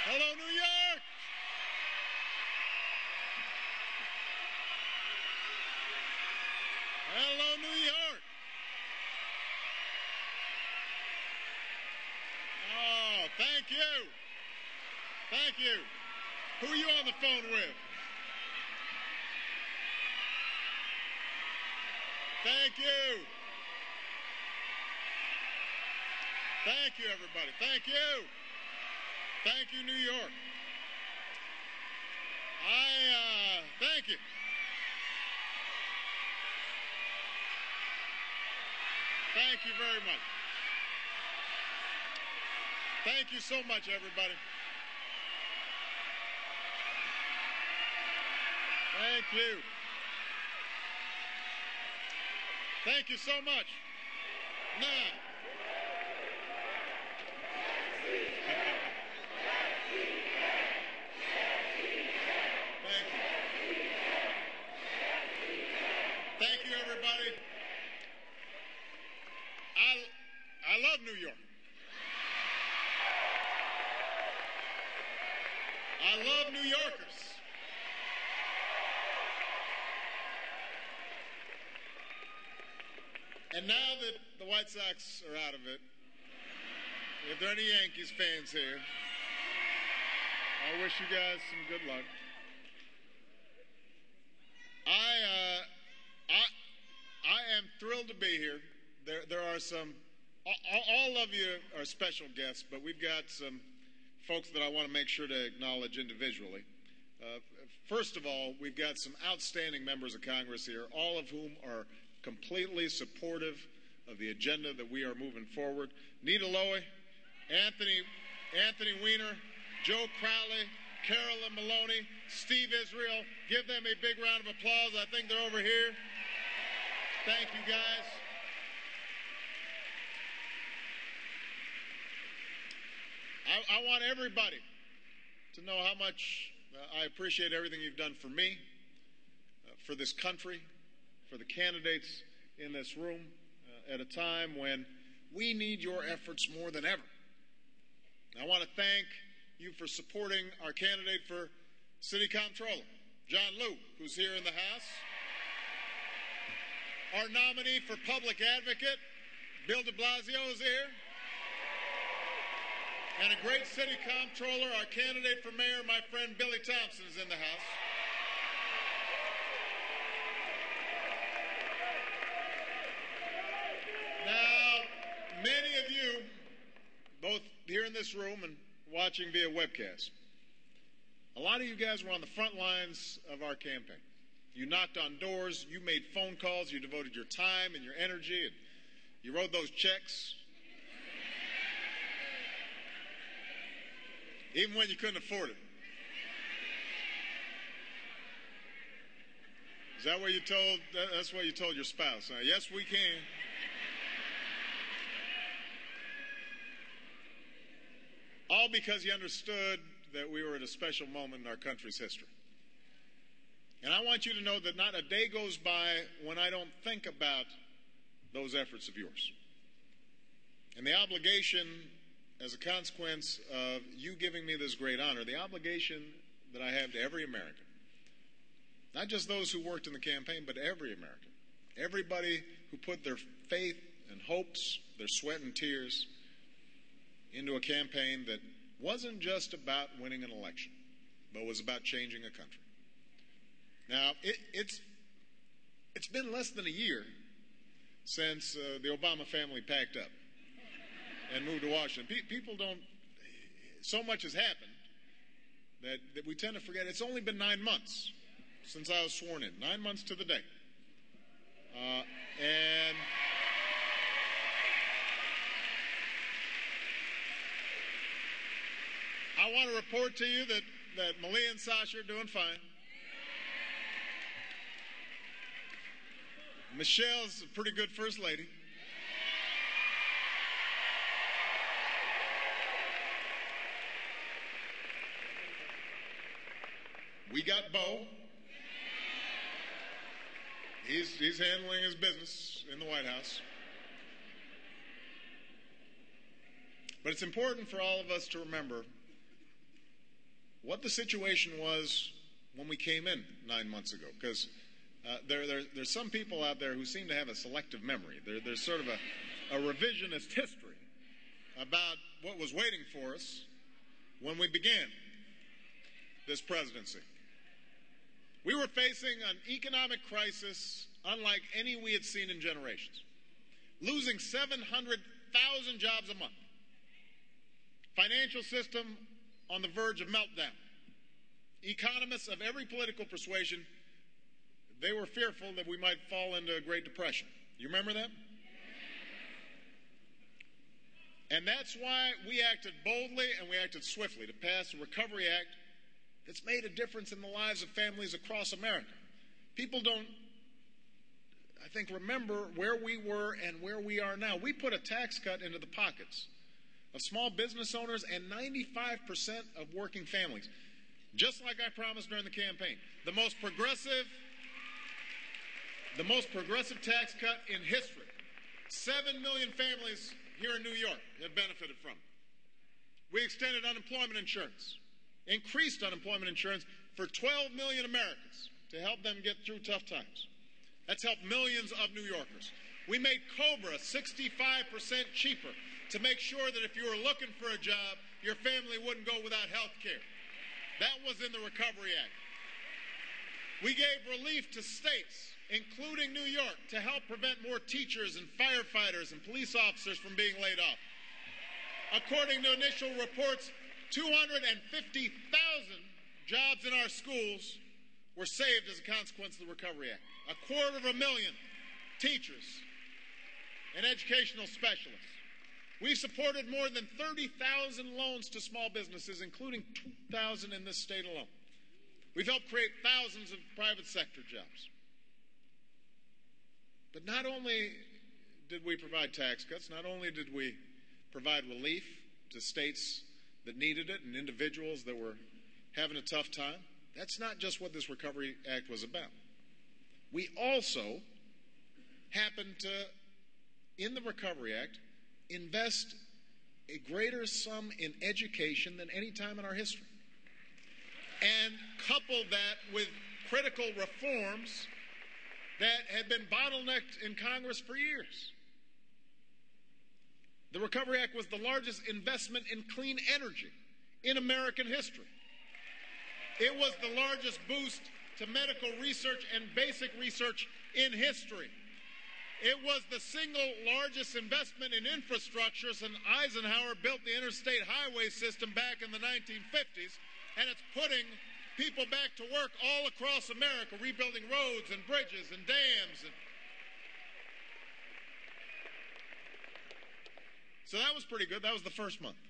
Hello, New York. Hello, New York. Oh, thank you. Thank you. Who are you on the phone with? Thank you. Thank you, everybody. Thank you. Thank you, New York. Thank you. Thank you very much. Thank you so much, everybody. Thank you. Thank you so much. Now. Thank you. Thank you, everybody. I love New York. I love New Yorkers. And now that the White Sox are out of it, if there are any Yankees fans here, I wish you guys some good luck. I am thrilled to be here. There are some, all of you are special guests, but we've got some folks that I want to make sure to acknowledge individually. First of all, we've got some outstanding members of Congress here, all of whom are completely supportive of the agenda that we are moving forward. Nita Lowey, Anthony Weiner, Joe Crowley, Carolyn Maloney, Steve Israel. Give them a big round of applause. I think they're over here. Thank you, guys. I want everybody to know how much I appreciate everything you've done for me, for this country, for the candidates in this room, at a time when we need your efforts more than ever. I want to thank you for supporting our candidate for City Comptroller, John Liu, who's here in the House. Our nominee for Public Advocate, Bill de Blasio, is here. And a great City Comptroller, our candidate for Mayor, my friend Billy Thompson, is in the House. Now, many of you, both here in this room and watching via webcast, a lot of you guys were on the front lines of our campaign. You knocked on doors, you made phone calls, you devoted your time and your energy, and you wrote those checks. Even when you couldn't afford it. Is that what you told, that's what you told your spouse? Huh? Yes, we can. All because you understood that we were at a special moment in our country's history. And I want you to know that not a day goes by when I don't think about those efforts of yours. And the obligation, as a consequence of you giving me this great honor, the obligation that I have to every American, not just those who worked in the campaign, but every American, everybody who put their faith and hopes, their sweat and tears into a campaign that wasn't just about winning an election, but was about changing a country. Now, it's been less than a year since the Obama family packed up and moved to Washington. People don't, so much has happened that we tend to forget. It's only been 9 months since I was sworn in, 9 months to the day. And I want to report to you that Malia and Sasha are doing fine. Michelle's a pretty good first lady. We got Bo. He's handling his business in the White House. But it's important for all of us to remember what the situation was when we came in 9 months ago, because there's some people out there who seem to have a selective memory. There's sort of a revisionist history about what was waiting for us when we began this presidency. We were facing an economic crisis unlike any we had seen in generations, losing 700,000 jobs a month, financial system on the verge of meltdown. Economists of every political persuasion, they were fearful that we might fall into a Great Depression. You remember that? And that's why we acted boldly and we acted swiftly to pass a Recovery Act that's made a difference in the lives of families across America. People don't, I think, remember where we were and where we are now. We put a tax cut into the pockets of small business owners and 95% of working families, just like I promised during the campaign. The most progressive tax cut in history. 7 million families here in New York have benefited from it. We extended unemployment insurance, increased unemployment insurance for 12 million Americans to help them get through tough times. That's helped millions of New Yorkers. We made COBRA 65% cheaper to make sure that if you were looking for a job, your family wouldn't go without health care. That was in the Recovery Act. We gave relief to states, including New York, to help prevent more teachers and firefighters and police officers from being laid off. According to initial reports, 250,000 jobs in our schools were saved as a consequence of the Recovery Act. 250,000 teachers and educational specialists. We've supported more than 30,000 loans to small businesses, including 2,000 in this state alone. We've helped create thousands of private sector jobs. But not only did we provide tax cuts, not only did we provide relief to states that needed it and individuals that were having a tough time, that's not just what this Recovery Act was about. We also happened to, in the Recovery Act, invest a greater sum in education than any time in our history. And couple that with critical reforms that had been bottlenecked in Congress for years. The Recovery Act was the largest investment in clean energy in American history. It was the largest boost to medical research and basic research in history. It was the single largest investment in infrastructure since Eisenhower built the interstate highway system back in the 1950s, and it's putting people back to work all across America, rebuilding roads and bridges and dams. So that was pretty good. That was the first month.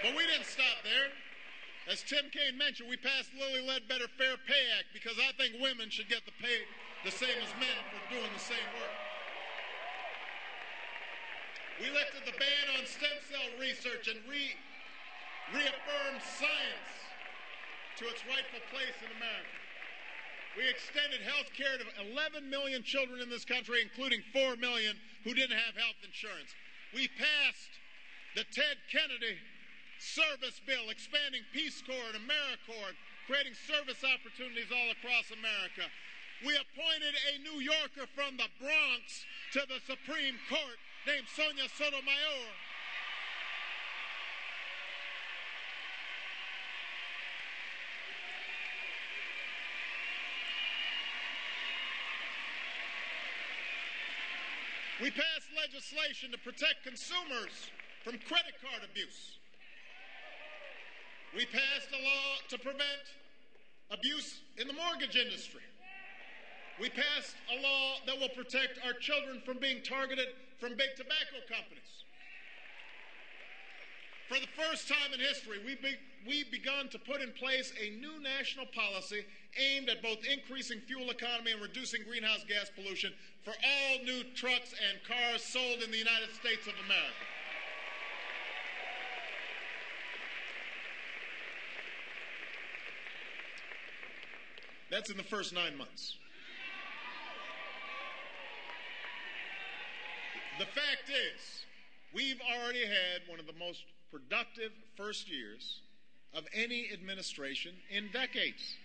But we didn't stop there. As Tim Kaine mentioned, we passed Lilly Ledbetter Fair Pay Act because I think women should get the pay the same as men for doing the same work. We lifted the ban on stem cell research and reaffirmed science to its rightful place in America. We extended health care to 11 million children in this country, including 4 million who didn't have health insurance. We passed the Ted Kennedy service bill, expanding Peace Corps and AmeriCorps, creating service opportunities all across America. We appointed a New Yorker from the Bronx to the Supreme Court named Sonia Sotomayor. We passed legislation to protect consumers from credit card abuse. We passed a law to prevent abuse in the mortgage industry. We passed a law that will protect our children from being targeted from big tobacco companies. For the first time in history, we've begun to put in place a new national policy aimed at both increasing fuel economy and reducing greenhouse gas pollution for all new trucks and cars sold in the United States of America. That's in the first 9 months. The fact is, we've already had one of the most productive first years of any administration in decades.